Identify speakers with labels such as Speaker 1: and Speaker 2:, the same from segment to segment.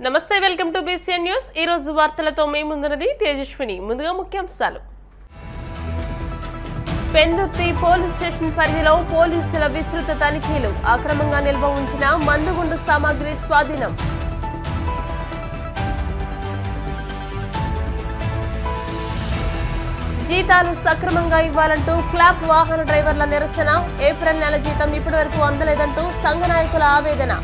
Speaker 1: నమస్తే welcome to BCN news ఈ రోజు వార్తలతో మే ముందున్నది తేజస్విని ముందుగా ముఖ్యాంశాలు పెందుర్తి పోలీస్ స్టేషన్ పరిధిలో పోలీసుల విస్తృత తనిఖీలు అక్రమంగా నిల్వ ఉంచిన మందుగుండు సామాగ్రి స్వాధీనం జీతాలు సక్రమంగా ఇవ్వాలంటూ క్లాప్ వాహన డ్రైవర్ల నిరసన ఏప్రిల్ నెల జీతం ఇప్పటివరకు అందలేదంటూ సంఘ నాయకుల ఆవేదన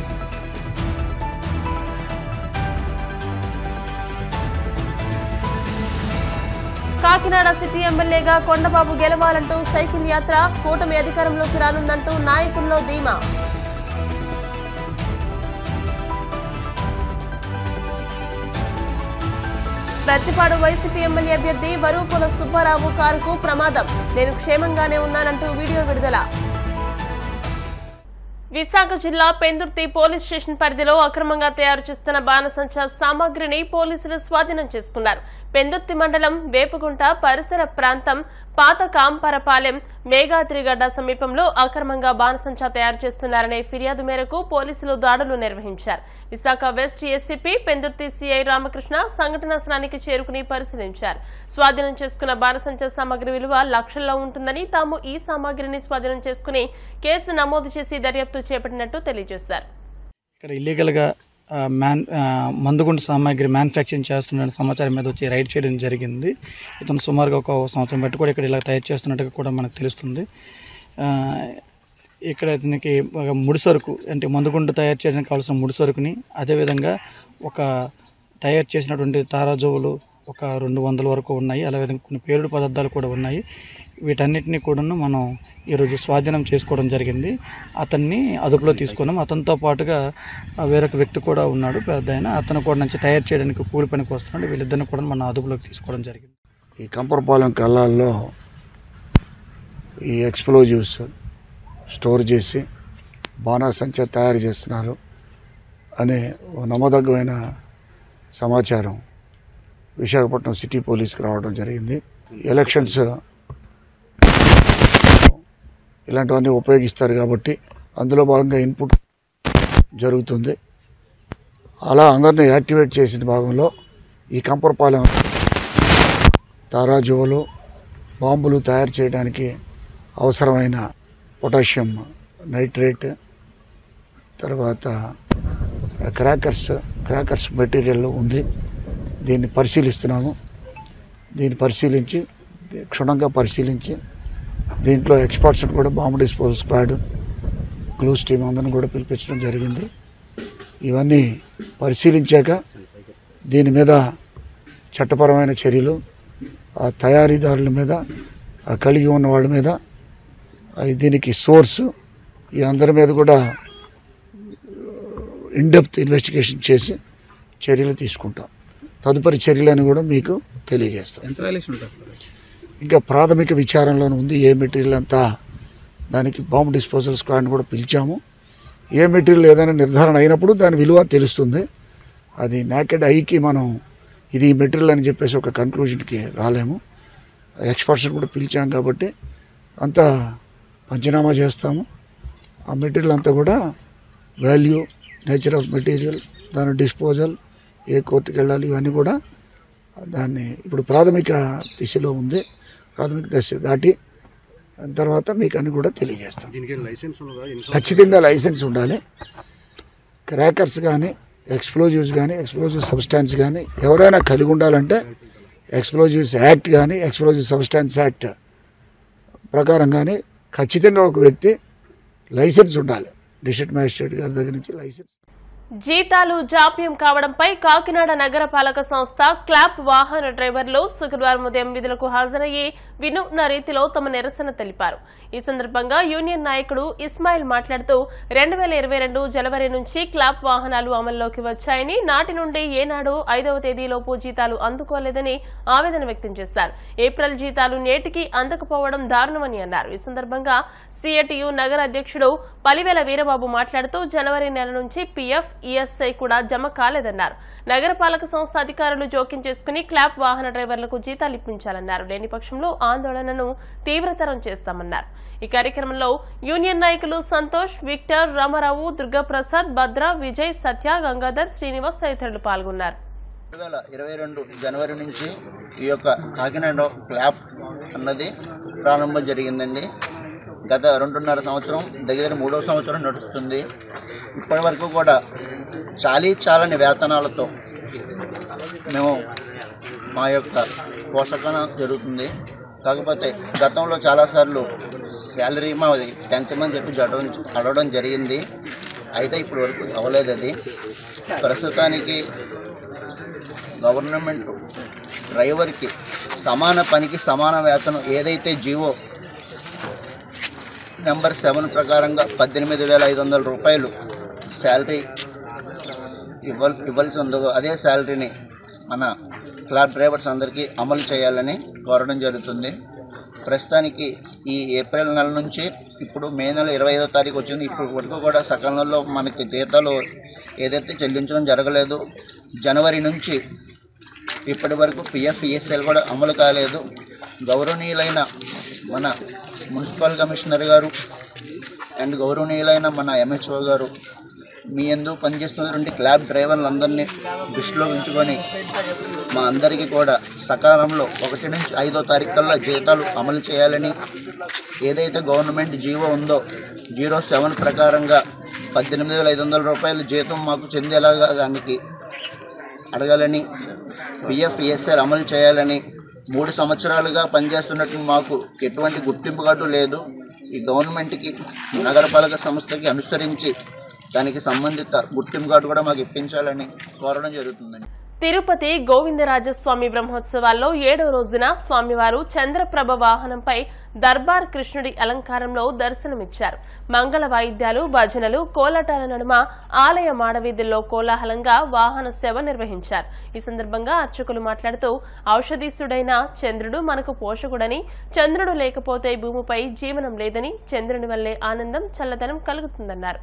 Speaker 1: కాకినాడ సిటీ ఎమ్మెల్యేగా కొండబాబు గెలవాలంటూ సైకిల్ యాత్ర కూటమి అధికారంలోకి రానుందంటూ నాయకుల్లో ధీమా ప్రతిపాడు వైసీపీ ఎమ్మెల్యే అభ్యర్థి వరూపుల సుబ్బారావు కారుకు ప్రమాదం నేను క్షేమంగానే ఉన్నానంటూ వీడియో విడుదల విశాఖ జిల్లా పెందుర్తి పోలీస్ స్టేషన్ పరిధిలో అక్రమంగా తయారు చేస్తున్న బాణసంచా సామాగ్రిని పోలీసులు స్వాధీనం చేసుకున్నారు. పెందుర్తి మండలం వేపగుంట పరిసర ప్రాంతం పాత కాంపరపాలెం మేఘాద్రిగడ్డ సమీపంలో అక్రమంగా బాణసంచా తయారు చేస్తున్నారనే ఫిర్యాదు మేరకు పోలీసులు దాడులు నిర్వహించారు. Visakha west SCP Pendurthi CI Ramakrishna సంఘటనా స్థలానికి చేరుకుని పరిశీలించారు. స్వాధీనం చేసుకున్న బాణసంచా సామాగ్రి విలువ లక్షల్లో ఉంటుందని తాము ఈ సామాగ్రిని స్వాధీనం చేసుకుని కేసు నమోదు చేసి దర్యాప్తు చేపట్టినట్టు తెలియజేశారు.
Speaker 2: ఇక్కడ ఇల్లీగల్ గా మందుగుండు సామాగ్రి మ్యానుఫ్యాక్చరింగ్ చేస్తున్న సమాచారం మీద వచ్చి రైడ్ చేయడం జరిగింది. ఇతను సుమారుగా ఒక సంవత్సరం బట్టి కూడా ఇక్కడ ఇలా తయారు చేస్తున్నట్టుగా కూడా మనకు తెలుస్తుంది. ఇక్కడ ఇతనికి ముడి సరుకు అంటే మందుగుండు తయారు చేయడానికి కావాల్సిన ముడి సరుకుని అదేవిధంగా ఒక తయారు చేసినటువంటి తారాజువులు ఒక 200 వరకు ఉన్నాయి. అలాగే కొన్ని పేలుడు పదార్థాలు కూడా ఉన్నాయి. వీటన్నిటినీ కూడా మనం ఈరోజు స్వాధీనం చేసుకోవడం జరిగింది. అతన్ని అదుపులో తీసుకున్నాం. అతనితో పాటుగా వేరొక వ్యక్తి కూడా ఉన్నాడు, పెద్ద ఆయన. అతను కూడా నుంచి తయారు చేయడానికి కూలి పనికి వస్తున్నాడు. వీళ్ళిద్దరిని కూడా మన అదుపులోకి తీసుకోవడం జరిగింది.
Speaker 3: ఈ కంపరపాలెం కల్లాల్లో ఈ ఎక్స్ప్లోజివ్స్ స్టోర్ చేసి బాణాసంచా తయారు చేస్తున్నారు అనే నమ్మదగ్గమైన సమాచారం విశాఖపట్నం సిటీ పోలీస్కి రావడం జరిగింది. ఎలక్షన్స్ ఇలాంటివన్నీ ఉపయోగిస్తారు కాబట్టి అందులో భాగంగా ఇన్పుట్ జరుగుతుంది. అలా అందరినీ యాక్టివేట్ చేసిన భాగంలో ఈ కంపరపాలెం తారాజువలు బాంబులు తయారు చేయడానికి అవసరమైన పొటాషియం నైట్రేట్ తర్వాత క్రాకర్స్ మెటీరియల్ ఉంది. దీన్ని పరిశీలిస్తున్నాము. దీన్ని పరిశీలించి క్షుణ్ణంగా పరిశీలించి దీంట్లో ఎక్స్పర్ట్స్ కూడా bomb disposal squad clues team అందరిని కూడా పిలిపించడం జరిగింది. ఇవన్నీ పరిశీలించాక దీని మీద చట్టపరమైన చర్యలు ఆ తయారీదారుల మీద ఆ కలిగి ఉన్న వాళ్ళ మీద దీనికి సోర్సు ఈ అందరి మీద కూడా ఇన్డెప్త్ ఇన్వెస్టిగేషన్ చేసి చర్యలు తీసుకుంటాం. తదుపరి చర్యలను కూడా మీకు తెలియజేస్తాం. ఇంకా ప్రాథమిక విచారణలోనే ఉంది. ఏ మెటీరియల్ అంతా దానికి బాంబు డిస్పోజల్ స్క్వాడ్ని కూడా పిలిచాము. ఏ మెటీరియల్ ఏదైనా నిర్ధారణ అయినప్పుడు దాని విలువ తెలుస్తుంది. అది నాకెడ్ ఐకి మనం ఇది మెటీరియల్ అని చెప్పేసి ఒక కన్క్లూజన్కి రాలేము. ఎక్స్పర్ట్స్ని కూడా పిలిచాం కాబట్టి అంతా పంచనామా చేస్తాము. ఆ మెటీరియల్ అంతా కూడా వాల్యూ, నేచర్ ఆఫ్ మెటీరియల్, దాని డిస్పోజల్, ఏ కోర్టుకి వెళ్ళాలి, ఇవన్నీ కూడా దాన్ని ఇప్పుడు ప్రాథమిక దిశలో ఉంది. ప్రాథమిక దశ దాటి తర్వాత మీకు అన్ని కూడా తెలియజేస్తాం. ఖచ్చితంగా లైసెన్స్ ఉండాలి. క్రాకర్స్ కానీ ఎక్స్ప్లోజివ్స్ కానీ ఎక్స్ప్లోజివ్ సబ్స్టాన్స్ కానీ ఎవరైనా కలిగి ఉండాలంటే ఎక్స్ప్లోజివ్స్ యాక్ట్ కానీ ఎక్స్ప్లోజివ్ సబ్స్టాన్స్ యాక్ట్ ప్రకారం కానీ ఖచ్చితంగా ఒక వ్యక్తి లైసెన్స్ ఉండాలి. డిస్ట్రిక్ట్ మ్యాజిస్ట్రేట్ గారి దగ్గర నుంచి లైసెన్స్.
Speaker 1: జీతాలు జాప్యం కావడంపై కాకినాడ నగరపాలక సంస్థ క్లాప్ వాహన డ్రైవర్లు శుక్రవారం ఉదయం విధులకు హాజరయ్యి వినూత్న రీతిలో తమ నిరసన తెలిపారు. ఈ సందర్భంగా యూనియన్ నాయకుడు ఇస్మాయిల్ మాట్లాడుతూ 2022 జనవరి నుంచి క్లాప్ వాహనాలు అమల్లోకి వచ్చాయని, నాటి నుండి ఏనాడు 5వ తేదీలోపు జీతాలు అందుకోలేదని ఆవేదన వ్యక్తం చేశారు. ఏప్రిల్ జీతాలు నేటికి అందకపోవడం దారుణమని అన్నారు. ఈ సందర్భంగా సిఐటియు నగర అధ్యక్షుడు పలివేల వీరబాబు మాట్లాడుతూ జనవరి నెల నుంచి PF, ఈఎస్ఐ కూడా జమ కాలేదన్నారు. నగరపాలక సంస్థ అధికారులు జోక్యం చేసుకుని క్లాప్ వాహన డ్రైవర్లకు జీతాలు ఇప్పించాలన్నారు. లేని పక్షంలో ఆందోళనను తీవ్రతరం చేస్తామన్నారు. ఈ కార్యక్రమంలో యూనియన్ నాయకులు సంతోష్, విక్టర్, రామారావు, దుర్గాప్రసాద్, భద్ర, విజయ్, సత్య, గంగాధర్, శ్రీనివాస్ తదితరులు పాల్గొన్నారు.
Speaker 4: 2022 జనవరి నుంచి ఈ యొక్క కాకినాడ క్లాప్ అన్నది ప్రారంభం జరిగిందండి. గత 2.5 సంవత్సరం దగ్గర 3వ సంవత్సరం నడుస్తుంది. ఇప్పటి వరకు కూడా చాలని వేతనాలతో మేము మా యొక్క పోషణ జరుగుతుంది. కాకపోతే గతంలో చాలాసార్లు శాలరీ మాది పెంచమని చెప్పి అడగడం జరిగింది. అయితే ఇప్పటి వరకు అవ్వలేదు. అది ప్రస్తుతానికి గవర్నమెంట్ డ్రైవర్కి సమాన పనికి సమాన వేతనం ఏదైతే జీవో నెంబర్ 7 ప్రకారంగా 18,500 రూపాయలు శాలరీ ఇవ్వాల్సి ఉందో అదే శాలరీని మన క్లాబ్ డ్రైవర్స్ అందరికీ అమలు చేయాలని కోరడం జరుగుతుంది. ప్రస్తుతానికి ఈ ఏప్రిల్ నెల నుంచి ఇప్పుడు మే నెల 25వ తారీఖు వచ్చింది. ఇప్పుడు వరకు కూడా సకాలంలో మనకి జీతాలు ఏదైతే చెల్లించడం జరగలేదు. జనవరి నుంచి ఇప్పటి వరకు పిఎఫ్, ఈఎస్ఐలు కూడా అమలు కాలేదు. గౌరవనీయులైన మన మున్సిపల్ కమిషనర్ గారు అండ్ గౌరవనీయులైన మన ఎంహెచ్ఓ గారు మీ యందు పనిచేస్తున్నటువంటి క్లాబ్ డ్రైవర్లందరినీ దృష్టిలో ఉంచుకొని మా అందరికీ కూడా సకాలంలో 1 నుంచి 5వ తారీఖు కల్లా జీతాలు అమలు చేయాలని, ఏదైతే గవర్నమెంట్ జీవో ఉందో 07 ప్రకారంగా 18,500 రూపాయలు జీతం మాకు చెందేలాగా దానికి అడగాలని, పిఎఫ్, ఈఎస్ఐలు అమలు చేయాలని, 3 సంవత్సరాలుగా పనిచేస్తున్నట్టు మాకు ఎటువంటి గుర్తింపు కార్డు లేదు. ఈ గవర్నమెంట్కి నగరపాలక సంస్థకి అనుసరించి దానికి సంబంధిత గుర్తింపు కార్డు కూడా మాకు ఇప్పించాలని కోరడం జరుగుతుందండి.
Speaker 1: తిరుపతి గోవిందరాజస్వామి బ్రహ్మోత్సవాల్లో 7వ రోజున స్వామివారు చంద్రప్రభ వాహనంపై దర్బార్ కృష్ణుడి అలంకారంలో దర్శనమిచ్చారు. మంగళ వాయిద్యాలు, భజనలు, కోలాటాల నడుమ ఆలయ మాడవీధుల్లో కోలాహలంగా వాహన సేవ నిర్వహించారు. ఈ సందర్భంగా అర్చకులు మాట్లాడుతూ ఔషధీసుడైన చంద్రుడు మనకు పోషకుడని, చంద్రుడు లేకపోతే భూమిపై జీవనం లేదని, చంద్రుని వల్లే ఆనందం, చల్లదనం కలుగుతుందన్నారు.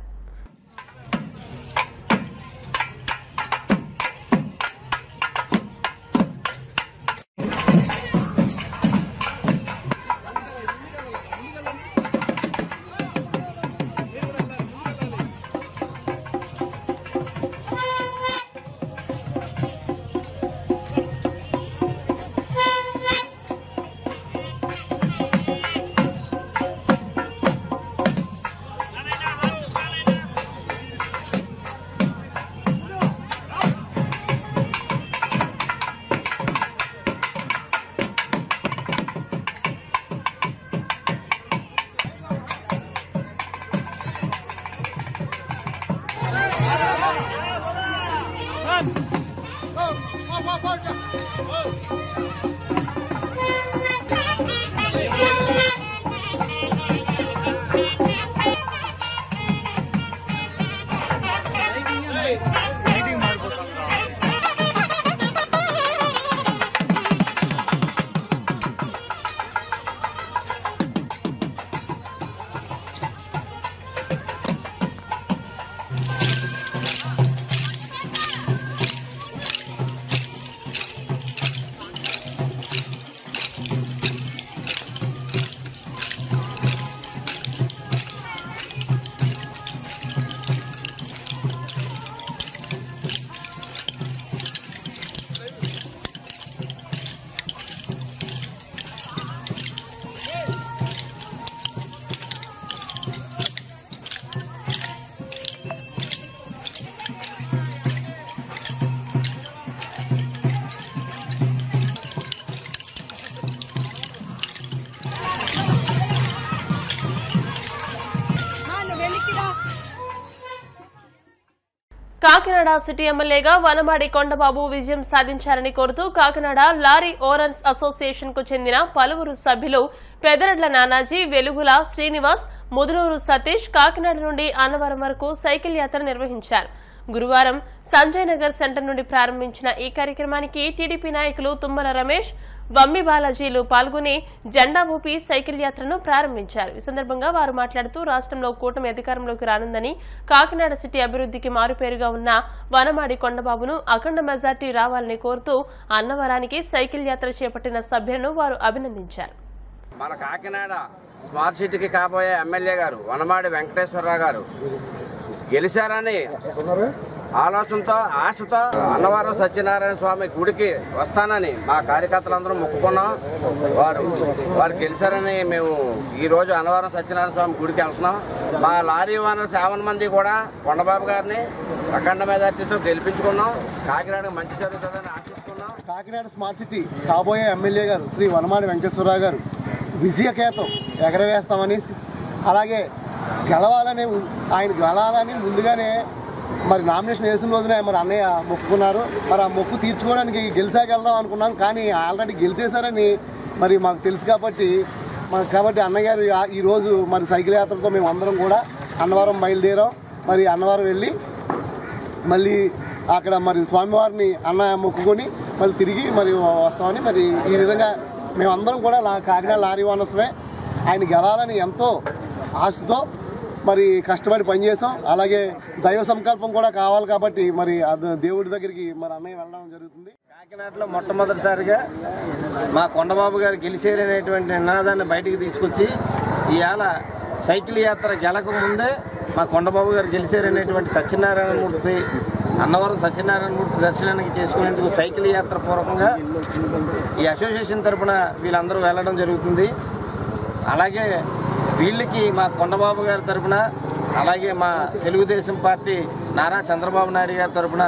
Speaker 1: కాకినాడ సిటీ ఎమ్మెల్యేగా వనమాడి కొండబాబు విజయం సాధించారని కోరుతూ కాకినాడ లారీ ఓనర్స్ అసోసియేషన్ కు చెందిన పలువురు సభ్యులు పెదరడ్ల నానాజీ, వెలుగుల శ్రీనివాస్, ముదునూరు సతీష్ కాకినాడ నుండి అన్నవరం వరకు సైకిల్ యాత్ర నిర్వహించారు. గురువారం సంజయ్ నగర్ సెంటర్ నుండి ప్రారంభించిన ఈ కార్యక్రమానికి టీడీపీ నాయకులు తుమ్మల రమేష్, వమ్మి బాలాజీలు పాల్గొని జెండా ఊపి సైకిల్ యాత్రను ప్రారంభించారు. ఈ సందర్భంగా వారు మాట్లాడుతూ రాష్ట్రంలో కూటమి అధికారంలోకి రానుందని, కాకినాడ సిటీ అభివృద్ధికి మారుపేరుగా ఉన్న వనమాడి కొండబాబును అఖండ మెజార్టీ రావాలని కోరుతూ అన్నవరానికి సైకిల్ యాత్ర చేపట్టిన సభ్యులను వారు అభినందించారు.
Speaker 5: మన కాకినాడ స్మార్ట్ సిటీకి కాబోయే ఎమ్మెల్యే గారు వనమాడి వెంకటేశ్వరరావు గారు గెలిచారని ఆలోచనతో ఆశతో అన్నవరం సత్యనారాయణ స్వామి గుడికి వస్తానని మా కార్యకర్తలందరూ మొక్కుకున్నాం. వారు గెలిచారని మేము ఈరోజు అన్నవరం సత్యనారాయణ స్వామి గుడికి వెళ్తున్నాం. మా లారీ ఓనర్స్ 50 మంది కూడా కొండబాబు గారిని అఖండ మెజార్టీతో గెలిపించుకున్నాం. కాకినాడకు మంచి జరుగుతుందని ఆశిస్తున్నాం.
Speaker 6: కాకినాడ స్మార్ట్ సిటీ కాబోయే ఎమ్మెల్యే గారు శ్రీ వనమాడి వెంకటేశ్వరరావు గారు విజయకేతం ఎగరవేస్తామని, అలాగే ఆయన గెలవాలని ముందుగానే మరి నామినేషన్ వేసిన రోజునే మరి అన్నయ్య మొక్కుకున్నారు. మరి ఆ మొక్కు తీర్చుకోవడానికి గెలిచాక వెళ్దాం అనుకున్నాం, కానీ ఆల్రెడీ గెలిచేశారని మరి మాకు తెలుసు కాబట్టి అన్నగారు ఈరోజు మరి సైకిల్ యాత్రతో మేము అందరం కూడా అన్నవరం బయలుదేరాం. మరి అన్నవరం వెళ్ళి మళ్ళీ అక్కడ మరి స్వామివారిని మొక్కుకొని మళ్ళీ తిరిగి మరి వస్తామని మరి ఈ విధంగా మేమందరం కూడా కాకినాడ లారీ ఓనర్స్మే. ఆయన గెలాలని ఎంతో ఆశతో మరి కష్టపడి పనిచేసాం. అలాగే దైవ సంకల్పం కూడా కావాలి కాబట్టి మరి దేవుడి దగ్గరికి మరి అన్నయ్య వెళ్ళడం జరుగుతుంది.
Speaker 5: కాకినాడలో మొట్టమొదటిసారిగా మా కొండబాబు గారు గెలిచేరనేటువంటి నినాదాన్ని బయటికి తీసుకొచ్చి ఇవాళ సైకిల్ యాత్ర గెలక ముందే మా కొండబాబు గారు గెలిచేరనేటువంటి సత్యనారాయణమూర్తి అన్నవరం సత్యనారాయణమూర్తి దర్శనానికి చేసుకునేందుకు సైకిల్ యాత్ర పూర్వకంగా ఈ అసోసియేషన్ తరఫున వీళ్ళందరూ వెళ్ళడం జరుగుతుంది. అలాగే వీళ్ళకి మా కొండబాబు గారి తరఫున, అలాగే మా తెలుగుదేశం పార్టీ నారా చంద్రబాబు నాయుడు గారి తరఫున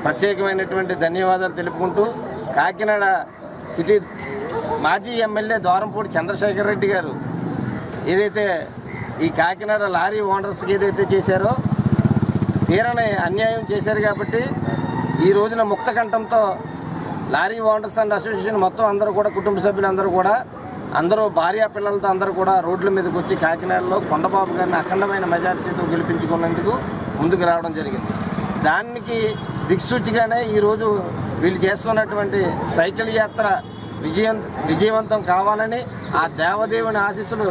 Speaker 5: ప్రత్యేకమైనటువంటి ధన్యవాదాలు తెలుపుకుంటూ, కాకినాడ సిటీ మాజీ ఎమ్మెల్యే దూరంపూడి చంద్రశేఖర్ రెడ్డి గారు ఏదైతే ఈ కాకినాడ లారీ ఓనర్స్కి ఏదైతే చేశారో తీరని అన్యాయం చేశారు కాబట్టి ఈ రోజున ముక్తకంఠంతో లారీ ఓనర్స్ అండ్ అసోసియేషన్ మొత్తం అందరూ కూడా కుటుంబ సభ్యులందరూ కూడా అందరూ భార్యా పిల్లలతో అందరూ కూడా రోడ్ల మీదకి వచ్చి కాకినాడలో కొండబాబు గారిని అఖండమైన మెజారిటీతో గెలిపించుకున్నందుకు ముందుకు రావడం జరిగింది. దానికి దిక్సూచిగానే ఈరోజు వీళ్ళు చేస్తున్నటువంటి సైకిల్ యాత్ర విజయవంతం కావాలని ఆ దేవదేవుని ఆశీస్సులు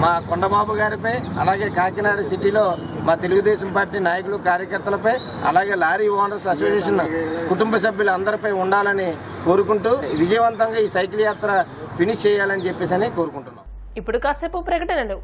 Speaker 5: మా కొండబాబు గారిపై, అలాగే కాకినాడ సిటీలో మా తెలుగుదేశం పార్టీ నాయకులు కార్యకర్తలపై, అలాగే లారీ ఓనర్స్ అసోసియేషన్ కుటుంబ సభ్యులు అందరిపై ఉండాలని కోరుకుంటూ విజయవంతంగా ఈ సైకిల్ యాత్ర ఫినిష్ చేయాలని చెప్పేసి కోరుకుంటున్నాం.
Speaker 1: ఇప్పుడు కాసేపు ప్రకటనలు.